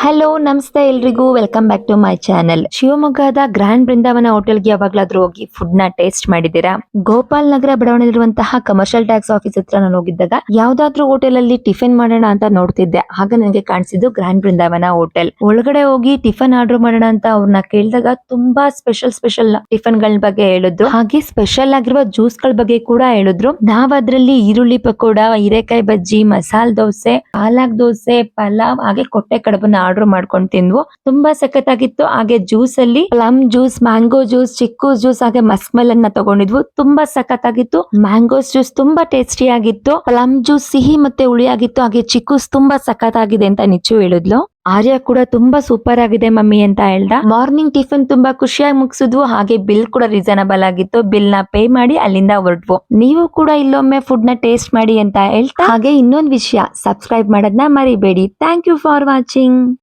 Hello ನಮಸ್ತೆ ಎಲ್ರಿಗೂ welcome back to my channel. ಶಿವಮೊಗ್ಗದ ಗ್ರ್ಯಾಂಡ್ ಬೃಂದಾವನ ಹೋಟೆಲ್ಗೆ ಯಾವಾಗ್ಲಾದ್ರೂ ಹೋಗಿ ಫುಡ್ ನ ಟೇಸ್ಟ್ ಮಾಡಿದ್ದೀರಾ? ಗೋಪಾಲ್ ನಗರ ಬಡಾವಣೆಯಲ್ಲಿರುವಂತಹ ಕಮರ್ಷಿಯಲ್ ಟ್ಯಾಕ್ಸ್ ಆಫೀಸ್ ಹತ್ರ ನಾನು ಹೋಗಿದ್ದಾಗ ಯಾವ್ದಾದ್ರು ಹೋಟೆಲ್ ಅಲ್ಲಿ ಟಿಫಿನ್ ಮಾಡೋಣ ಅಂತ ನೋಡ್ತಿದ್ದೆ. ಆಗ ನನಗೆ ಕಾಣಿಸಿದ್ದು ಗ್ರ್ಯಾಂಡ್ ಬೃಂದಾವನ ಹೋಟೆಲ್. ಒಳಗಡೆ ಹೋಗಿ ಟಿಫನ್ ಆರ್ಡರ್ ಮಾಡೋಣ ಅಂತ ಅವ್ರನ್ನ ಕೇಳಿದಾಗ ತುಂಬಾ ಸ್ಪೆಷಲ್ ಟಿಫನ್ ಗಳ ಬಗ್ಗೆ ಹೇಳಿದ್ರು. ಹಾಗೆ ಸ್ಪೆಷಲ್ ಆಗಿರುವ ಜ್ಯೂಸ್ ಗಳ ಬಗ್ಗೆ ಕೂಡ ಹೇಳಿದ್ರು. ನಾವ್ ಅದ್ರಲ್ಲಿ ಈರುಳ್ಳಿ ಪಕೋಡ, ಹೀರೆಕಾಯಿ ಬಜ್ಜಿ, ಮಸಾಲ್ ದೋಸೆ, ಪಾಲಕ್ ದೋಸೆ, ಪಲಾವ್ ಹಾಗೆ ಕೊಟ್ಟೆ ಕಡುಬನ್ನ ಆರ್ಡರ್ ಮಾಡ್ಕೊಂಡು ತಿಂದ್ವು. ತುಂಬಾ ಸಖತ್ತಾಗಿತ್ತು. ಹಾಗೆ ಜ್ಯೂಸ್ ಅಲ್ಲಿ ಪ್ಲಮ್ ಜ್ಯೂಸ್, ಮ್ಯಾಂಗೋ ಜ್ಯೂಸ್, ಚಿಕ್ಕು ಜ್ಯೂಸ್ ಹಾಗೆ ಮಸ್ಕ್ ಮೆಲನ್ ತಗೊಂಡಿದ್ವು. ತುಂಬಾ ಸಖತ್ತಾಗಿತ್ತು. ಮ್ಯಾಂಗೋಸ್ ಜ್ಯೂಸ್ ತುಂಬಾ ಟೇಸ್ಟಿ ಆಗಿತ್ತು. ಪ್ಲಮ್ ಜ್ಯೂಸ್ ಸಿಹಿ ಮತ್ತೆ ಹುಳಿಯಾಗಿತ್ತು. ಹಾಗೆ ಚಿಕ್ಕೂಸ್ ತುಂಬಾ ಸಖತ್ತಾಗಿದೆ ಅಂತ ನಿಚ್ಚು ಹೇಳಿದ್ಲು. ಆರ್ಯ ಕೂಡ ತುಂಬಾ ಸೂಪರ್ ಆಗಿದೆ ಮಮ್ಮಿ ಅಂತ ಹೇಳ್ದ. ಮಾರ್ನಿಂಗ್ ಟಿಫನ್ ತುಂಬಾ ಖುಷಿಯಾಗಿ ಮುಗಿಸಿದ್ವು. ಹಾಗೆ ಬಿಲ್ ಕೂಡ ರೀಸನಬಲ್ ಆಗಿತ್ತು. ಬಿಲ್ ನ ಪೇ ಮಾಡಿ ಅಲ್ಲಿಂದ ಹೊರಟ್ವು. ನೀವು ಕೂಡ ಇಲ್ಲೊಮ್ಮೆ ಫುಡ್ ನ ಟೇಸ್ಟ್ ಮಾಡಿ ಅಂತ ಹೇಳ್ತಾ, ಹಾಗೆ ಇನ್ನೊಂದು ವಿಷಯ, ಸಬ್ಸ್ಕ್ರೈಬ್ ಮಾಡೋದನ್ನ ಮರಿಬೇಡಿ. Thank you for watching.